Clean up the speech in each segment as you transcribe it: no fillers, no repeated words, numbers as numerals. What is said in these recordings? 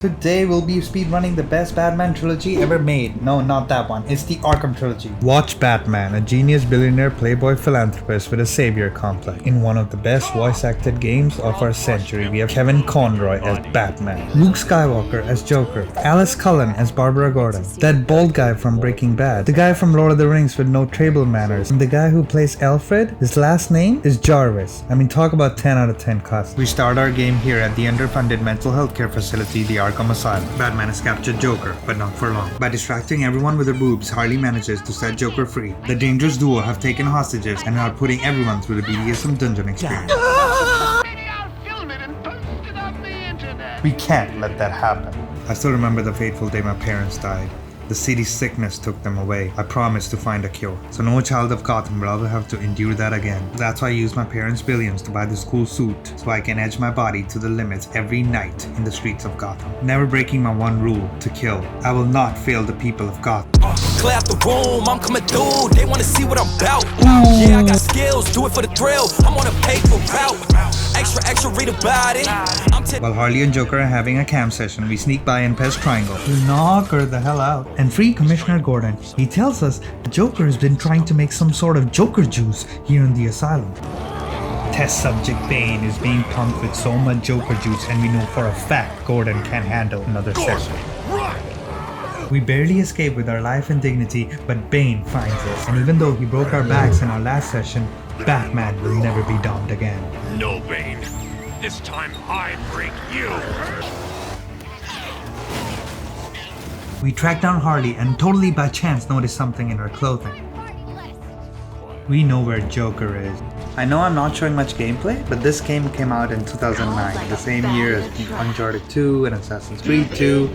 Today we'll be speedrunning the best Batman trilogy ever made. No, not that one. It's the Arkham Trilogy. Watch Batman, a genius billionaire playboy philanthropist with a savior complex. In one of the best voice-acted games of our century, we have Kevin Conroy as Batman, Luke Skywalker as Joker, Alice Cullen as Barbara Gordon, that bald guy from Breaking Bad, the guy from Lord of the Rings with no table manners, and the guy who plays Alfred, his last name is Jarvis. I mean, talk about 10 out of 10 class. We start our game here at the underfunded mental health care facility, the Arkham Asylum. Batman has captured Joker, but not for long. By distracting everyone with her boobs, Harley manages to set Joker free. The dangerous duo have taken hostages and are putting everyone through the BDSM dungeon experience. We can't let that happen. I still remember the fateful day my parents died. The city's sickness took them away. I promised to find a cure, so no child of Gotham will ever have to endure that again. That's why I used my parents' billions to buy this cool suit, so I can edge my body to the limits every night in the streets of Gotham. Never breaking my one rule, to kill. I will not fail the people of Gotham. Clear out the room, I'm coming through, they wanna see what I'm about. Yeah, I got skills, do it for the thrill, I'm on a paper route. Extra, read about it. While Harley and Joker are having a cam session, we sneak by and press triangle to knock her the hell out and free Commissioner Gordon. He tells us the Joker has been trying to make some sort of Joker juice here in the asylum. Test subject Bane is being pumped with so much Joker juice, and we know for a fact Gordon can't handle another session. We barely escape with our life and dignity, but Bane finds us, and even though he broke our backs in our last session, Batman will never be downed again. No, Bane. This time I break you. We track down Harley and totally by chance notice something in her clothing. We know where Joker is. I know I'm not showing much gameplay, but this game came out in 2009, the same year as Uncharted 2 and Assassin's Creed 2.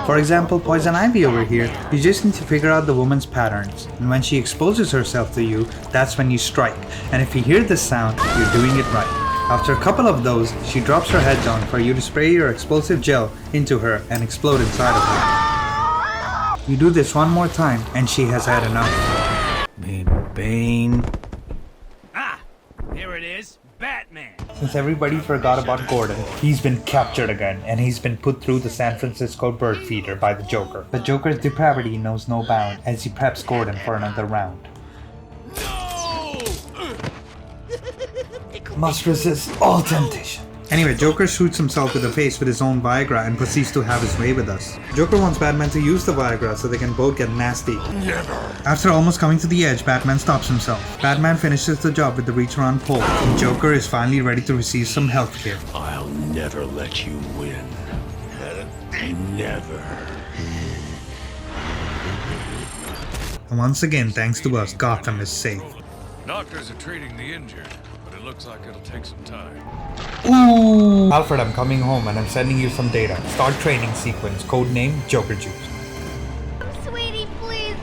For example, Poison Ivy over here, you just need to figure out the woman's patterns, and when she exposes herself to you, that's when you strike, and if you hear this sound, you're doing it right. After a couple of those, she drops her head down for you to spray your explosive gel into her and explode inside of her. You do this one more time, and she has had enough. Bane. Ah, here it is, Batman. Since everybody forgot about Gordon, he's been captured again, and he's been put through the San Francisco bird feeder by the Joker. The Joker's depravity knows no bound as he preps Gordon for another round. Must resist all temptation. Anyway, Joker shoots himself in the face with his own Viagra and proceeds to have his way with us. Joker wants Batman to use the Viagra so they can both get nasty. Never. After almost coming to the edge, Batman stops himself. Batman finishes the job with the reach around pole, and Joker is finally ready to receive some healthcare. I'll never let you win. Never. And once again, thanks to us, Gotham is safe. Doctors are treating the injured, but it looks like it'll take some time. Ooh! Alfred, I'm coming home and I'm sending you some data. Start training sequence, codename Joker Juice. Sweetie, please,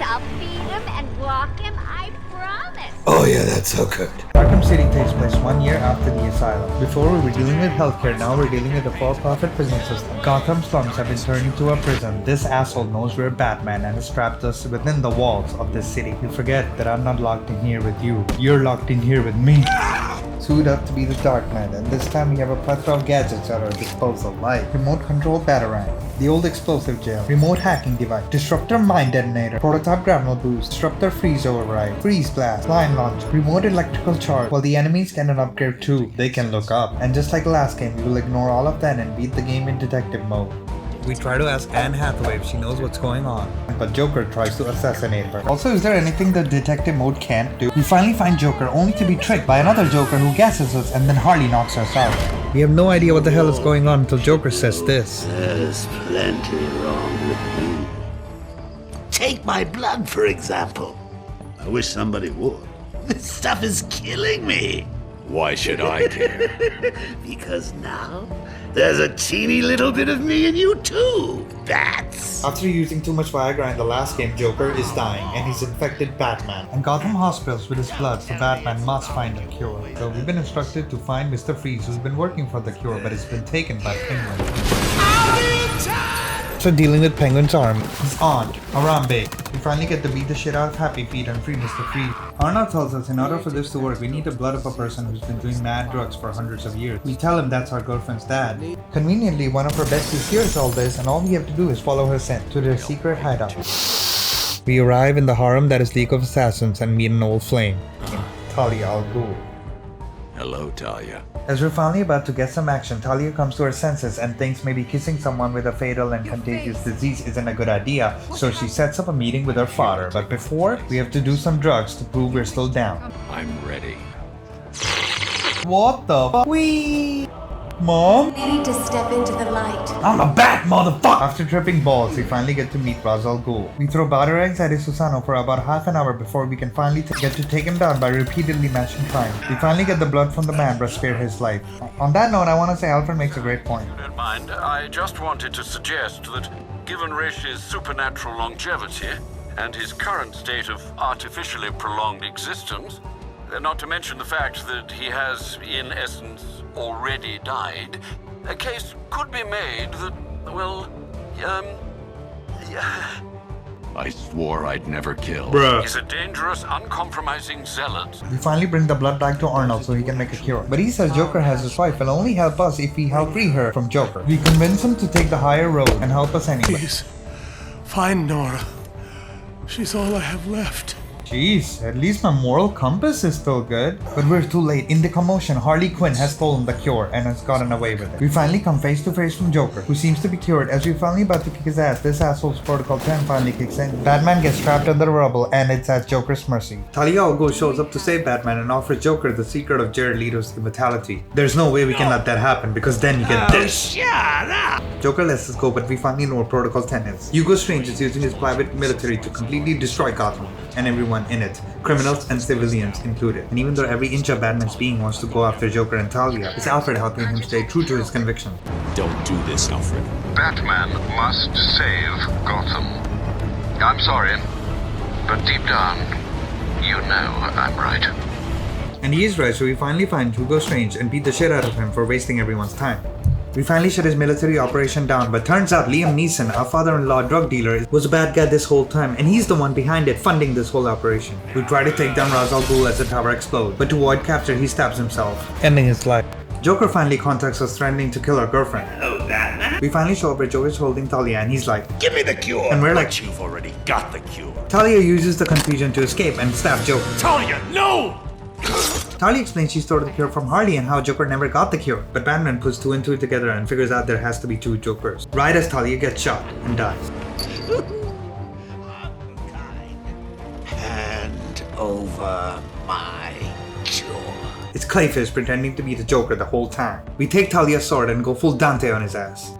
I'll feed him and walk him, I promise. Oh yeah, that's so good. Arkham City takes place 1 year after the asylum. Before we were dealing with healthcare, now we're dealing with a for-profit prison system. Gotham slums have been turned into a prison. This asshole knows we're Batman and has trapped us within the walls of this city. You forget that I'm not locked in here with you. You're locked in here with me. Suit up to be the Dark Knight, and this time we have a plethora of gadgets at our disposal, like remote control batarang, the old explosive gel, remote hacking device, disruptor mine detonator, prototype grapnel boost, disruptor freeze override, freeze blast, line launcher, remote electrical charge. While the enemies can upgrade too, they can look up. And just like last game, we will ignore all of that and beat the game in detective mode. We try to ask Anne Hathaway if she knows what's going on, but Joker tries to assassinate her. Also, is there anything the detective mode can't do? We finally find Joker only to be tricked by another Joker who gasses us, and then Harley knocks us out. We have no idea what the hell is going on until Joker says this. There's plenty wrong with me. Take my blood, for example. I wish somebody would. This stuff is killing me. Why should I care? Because now there's a teeny little bit of me in you too. That's... After using too much Viagra in the last game, Joker is dying and he's infected Batman. And Gotham hospitals with his blood, so Batman must find a cure. So we've been instructed to find Mr. Freeze, who's been working for the cure, but it's been taken by Penguin. So dealing with Penguin's army, his aunt, Arambe. We finally get to beat the shit out of Happy Feet and free Mr. Freeze. Arnold tells us in order for this to work, we need the blood of a person who's been doing mad drugs for hundreds of years. We tell him that's our girlfriend's dad. Conveniently, one of her besties hears all this, and all we have to do is follow her scent to their secret hideout. We arrive in the harem that is League of Assassins and meet an old flame, Talia al Ghul. Hello, Talia. As we're finally about to get some action, Talia comes to her senses and thinks maybe kissing someone with a fatal and contagious disease isn't a good idea, so she sets up a meeting with her father. But before, we have to do some drugs to prove we're still down. I'm ready. What the fuck? Wee! Mom? You need to step into the light. I'm a bat, motherfucker! After tripping balls, we finally get to meet Ra's al Ghul. We throw batarangs at his Susano for about half an hour before we can finally get to take him down by repeatedly mashing time. We finally get the blood from the man but spare his life. On that note, I want to say Alfred makes a great point. Don't mind, I just wanted to suggest that given Rish's supernatural longevity and his current state of artificially prolonged existence, not to mention the fact that he has, in essence, already died, a case could be made that, well, I swore I'd never kill. he's a dangerous, uncompromising zealot. We finally bring the blood back to Arnold so he can make a cure. But he says Joker has his wife and will only help us if we help free her from Joker. We convince him to take the higher road and help us anyway. Please, find Nora. She's all I have left. Jeez, at least my moral compass is still good. But we're too late. In the commotion, Harley Quinn has stolen the cure and has gotten away with it. We finally come face to face from Joker, who seems to be cured. As we're finally about to kick his ass, this asshole's Protocol 10 finally kicks in. Batman gets trapped under the rubble and it's at Joker's mercy. Talia al Ghul shows up to save Batman and offers Joker the secret of Jared Leto's immortality. There's no way we can let that happen because then you get this. Shut up! Joker lets us go, but we finally know what Protocol 10 is. Hugo Strange is using his private military to completely destroy Gotham and everyone in it, criminals and civilians included. And even though every inch of Batman's being wants to go after Joker and Talia, it's Alfred helping him stay true to his conviction. Don't do this, Alfred. Batman must save Gotham. I'm sorry, but deep down, you know I'm right. And he is right, so we finally find Hugo Strange and beat the shit out of him for wasting everyone's time. We finally shut his military operation down, but turns out Liam Neeson, our father-in-law drug dealer, was a bad guy this whole time, and he's the one behind it, funding this whole operation. We try to take down Ra's al Ghul as the tower explodes, but to avoid capture, he stabs himself, ending his life. Joker finally contacts us threatening to kill our girlfriend. Oh, Batman? We finally show up where Joker's holding Talia and he's like, Give me the cure! and we're like, But you've already got the cure. Talia uses the confusion to escape and stab Joker. Talia, no! Talia explains she stole the cure from Harley and how Joker never got the cure, but Batman puts two and two together and figures out there has to be two Jokers. Right as Talia gets shot and dies. Hand over my cure. It's Clayface pretending to be the Joker the whole time. We take Talia's sword and go full Dante on his ass.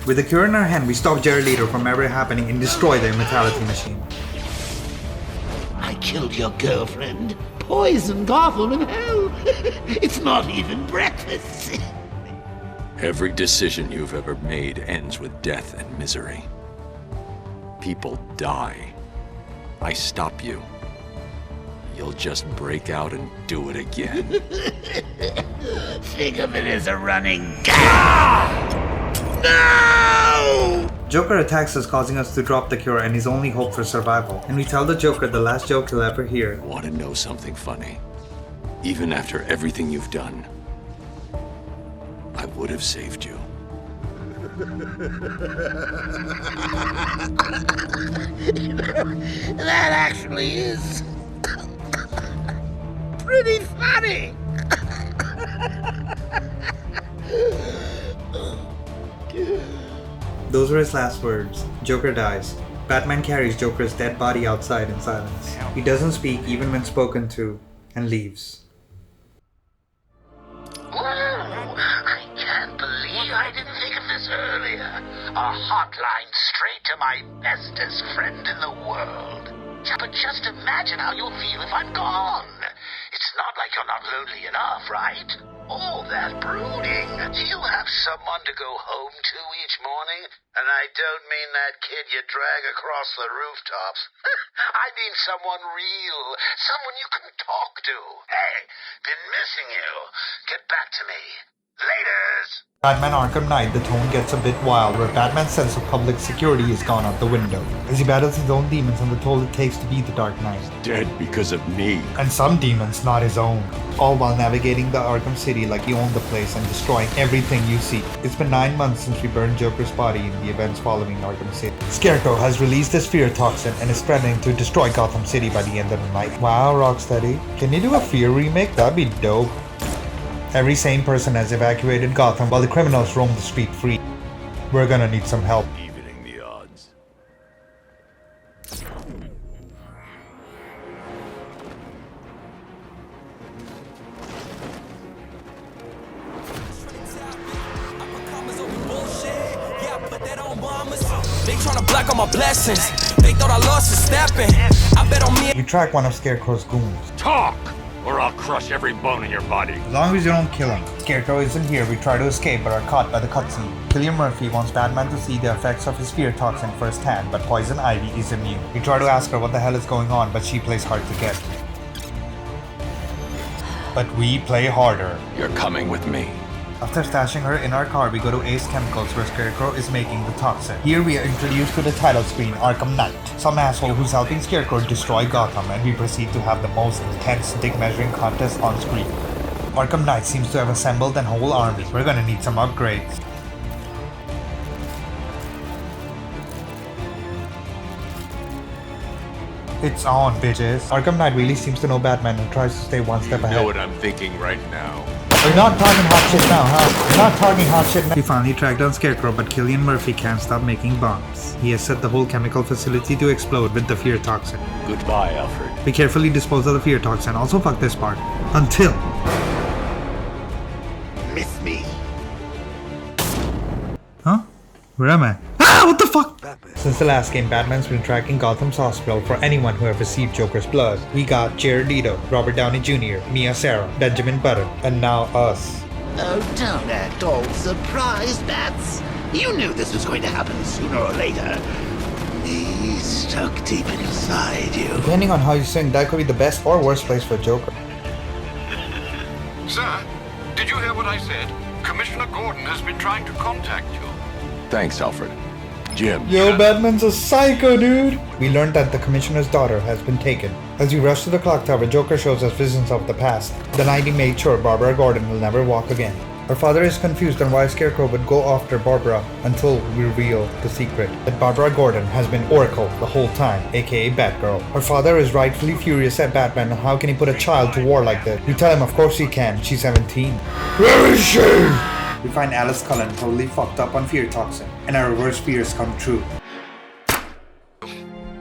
With the cure in our hand, we stop Jared Leto from ever happening and destroy the immortality machine. I killed your girlfriend. Poison Gotham in hell. It's not even breakfast. Every decision you've ever made ends with death and misery. People die. I stop you. You'll just break out and do it again. Think of it as a running gag. No! Joker attacks us, causing us to drop the cure and his only hope for survival. And we tell the Joker the last joke he'll ever hear. Want to know something funny? Even after everything you've done, I would have saved you. That actually is pretty funny. Those were his last words. Joker dies. Batman carries Joker's dead body outside in silence. He doesn't speak even when spoken to, and leaves. Oh, I can't believe I didn't think of this earlier. A hotline straight to my bestest friend in the world. Yeah, but just imagine how you'll feel if I'm gone. It's not like you're not lonely enough, right? All that brooding. You have someone to go home to each morning, and I don't mean that kid you drag across the rooftops. I mean someone real, someone you can talk to. Hey, been missing you. Get back to me. Laters! Batman Arkham Knight, the tone gets a bit wild, where Batman's sense of public security is gone out the window, as he battles his own demons and the toll it takes to be the Dark Knight. Dead because of me. And some demons not his own. All while navigating the Arkham City like you own the place and destroying everything you see. It's been 9 months since we burned Joker's body in the events following Arkham City. Scarecrow has released his fear toxin and is threatening to destroy Gotham City by the end of the night. Wow, Rocksteady. Can you do a Fear remake? That'd be dope. Every sane person has evacuated Gotham while the criminals roam the street free. We're gonna need some help. Evening the odds. They tryna block all my blessings. They thought I lost it snapping. I bet on me. We track one of Scarecrow's goons. Talk, or I'll crush every bone in your body. As long as you don't kill him. Scarecrow isn't here, we try to escape but are caught by the cutscene. Cillian Murphy wants Batman to see the effects of his fear toxin firsthand, but Poison Ivy is immune. We try to ask her what the hell is going on, but she plays hard to get. But we play harder. You're coming with me. After stashing her in our car, we go to Ace Chemicals where Scarecrow is making the toxin. Here we are introduced to the title screen, Arkham Knight, some asshole who's helping Scarecrow destroy Gotham, and we proceed to have the most intense dick measuring contest on screen. Arkham Knight seems to have assembled an whole army. We're gonna need some upgrades. It's on, bitches. Arkham Knight really seems to know Batman and tries to stay one step ahead. You know what I'm thinking right now. We're not talking hot shit now, huh? We're not talking hot shit now. We finally tracked down Scarecrow, but Cillian Murphy can't stop making bombs. He has set the whole chemical facility to explode with the fear toxin. Goodbye, Alfred. We carefully dispose of the fear toxin, also fuck this part. Until... Miss me. Huh? Where am I? Ah! What the fuck? Since the last game, Batman's been tracking Gotham's hospital for anyone who have received Joker's blood. We got Jared Leto, Robert Downey Jr., Mia Sara, Benjamin Button, and now us. Oh, don't act all surprised, Bats. You knew this was going to happen sooner or later. He's stuck deep inside you. Depending on how you sing, that could be the best or worst place for Joker. Sir, did you hear what I said? Commissioner Gordon has been trying to contact you. Thanks, Alfred. Jim. Yo, Batman's a psycho, dude! We learned that the Commissioner's daughter has been taken. As we rush to the clock tower, Joker shows us visions of the past. The night he made sure Barbara Gordon will never walk again. Our father is confused on why Scarecrow would go after Barbara until we reveal the secret. That Barbara Gordon has been Oracle the whole time, aka Batgirl. Our father is rightfully furious at Batman on how can he put a child to war like that. We tell him of course he can, she's 17. Where is she? We find Alice Cullen totally fucked up on fear toxin, and our worst fears come true.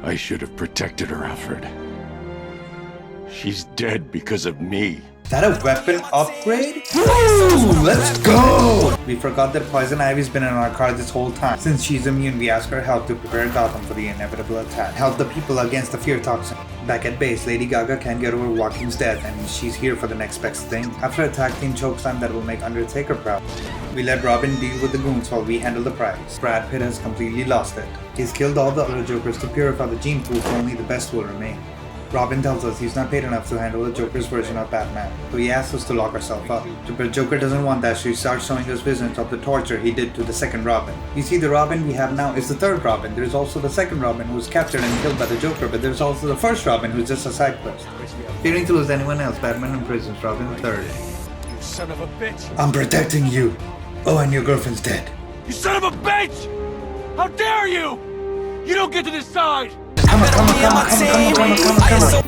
I should have protected her, Alfred. She's dead because of me. Is that a weapon upgrade? Woo! Let's go! We forgot that Poison Ivy's been in our car this whole time. Since she's immune, we ask her help to prepare Gotham for the inevitable attack. Help the people against the fear toxin. Back at base, Lady Gaga can't get over Joaquin's death, and she's here for the next best thing. After a tag team chokeslam that will make Undertaker proud. We let Robin deal with the goons while we handle the prize. Brad Pitt has completely lost it. He's killed all the other Jokers to purify the gene pool, so only the best will remain. Robin tells us he's not paid enough to handle the Joker's version of Batman, so he asks us to lock ourselves up. But Joker doesn't want that, so he starts showing us visions of the torture he did to the second Robin. You see, the Robin we have now is the third Robin. There's also the second Robin who was captured and killed by the Joker, but there's also the first Robin who's just a side quest. Fearing to lose anyone else, Batman imprisons Robin the third. You son of a bitch! I'm protecting you! Oh, and your girlfriend's dead. You son of a bitch! How dare you! You don't get to decide! Come on.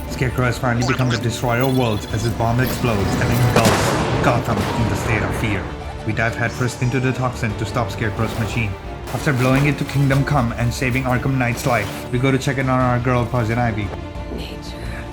Scarecrow has finally become the destroyer of worlds as his bomb explodes and engulfs Gotham in the state of fear. We dive headfirst into the toxin to stop Scarecrow's machine. After blowing it to Kingdom Come and saving Arkham Knight's life, we go to check in on our girl Poison Ivy. Nature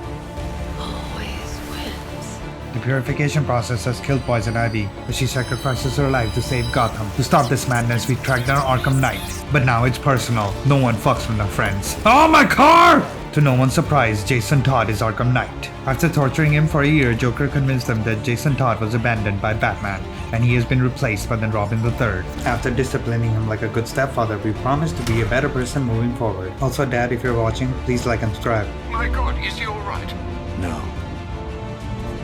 always wins. The purification process has killed Poison Ivy, but she sacrifices her life to save Gotham. To stop this madness, we track down Arkham Knight. But now it's personal. No one fucks with our friends. Oh, my car! To no one's surprise, Jason Todd is Arkham Knight. After torturing him for a year, Joker convinced them that Jason Todd was abandoned by Batman, and he has been replaced by the Robin III. After disciplining him like a good stepfather, we promise to be a better person moving forward. Also, Dad, if you're watching, please like and subscribe. My God, is he alright? No.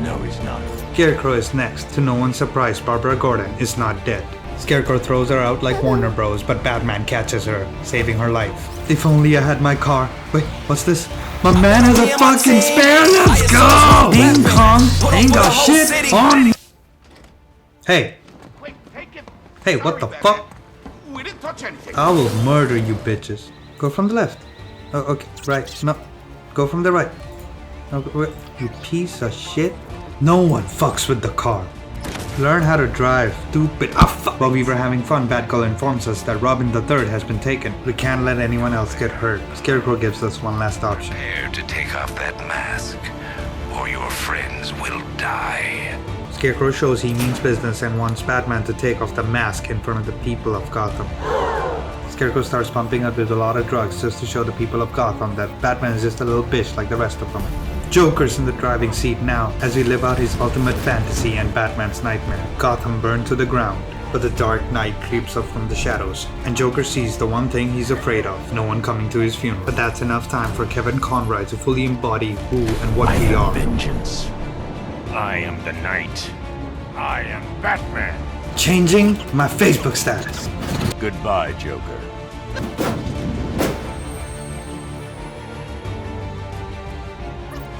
No, he's not. Scarecrow is next. To no one's surprise, Barbara Gordon is not dead. Scarecrow throws her out like Warner Bros, but Batman catches her, saving her life. If only I had my car. Wait, what's this? My man has a fucking spare! Let's go! Ding Kong ain't got shit on me. Hey. Hey, what the fuck? We didn't touch anything. I will murder you bitches. Go from the left. Oh, okay, right. No. Go from the right. Okay, wait. You piece of shit. No one fucks with the car. Learn how to drive, stupid. Ah, fuck. While we were having fun, Batgirl informs us that Robin III has been taken. We can't let anyone else get hurt. Scarecrow gives us one last option. Prepare to take off that mask, or your friends will die. Scarecrow shows he means business and wants Batman to take off the mask in front of the people of Gotham. Scarecrow starts pumping up with a lot of drugs just to show the people of Gotham that Batman is just a little bitch like the rest of them. Joker's in the driving seat now as we live out his ultimate fantasy and Batman's nightmare. Gotham burned to the ground, but the dark night creeps up from the shadows, and Joker sees the one thing he's afraid of, no one coming to his funeral. But that's enough time for Kevin Conroy to fully embody who and what we are. Vengeance. I am the Knight. I am Batman. Changing my Facebook status. Goodbye, Joker.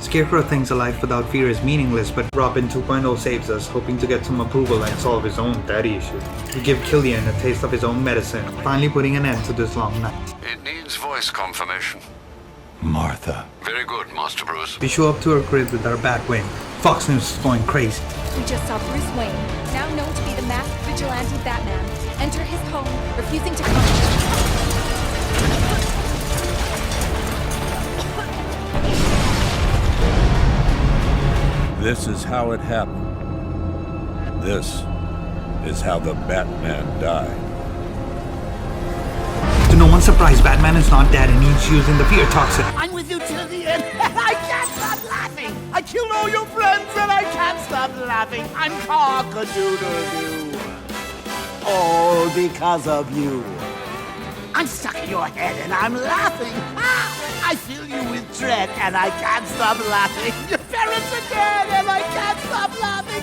Scarecrow thinks a life without fear is meaningless, but Robin 2.0 saves us, hoping to get some approval and solve his own daddy issue. We give Killian a taste of his own medicine, finally putting an end to this long night. It needs voice confirmation. Martha. Very good, Master Bruce. We show up to her crib with our Batwing. Fox News is going crazy. We just saw Bruce Wayne, now known to be the masked vigilante Batman, enter his home, refusing to come. This is how it happened. This is how the Batman died. To no one's surprise, Batman is not dead and he's using the fear toxin. I'm with you till the end. I can't stop laughing. I killed all your friends and I can't stop laughing. I'm cock-a-doodle-doo. All because of you. I'm stuck in your head and I'm laughing. I fill you with dread and I can't stop laughing. Your parents are dead and I can't stop laughing.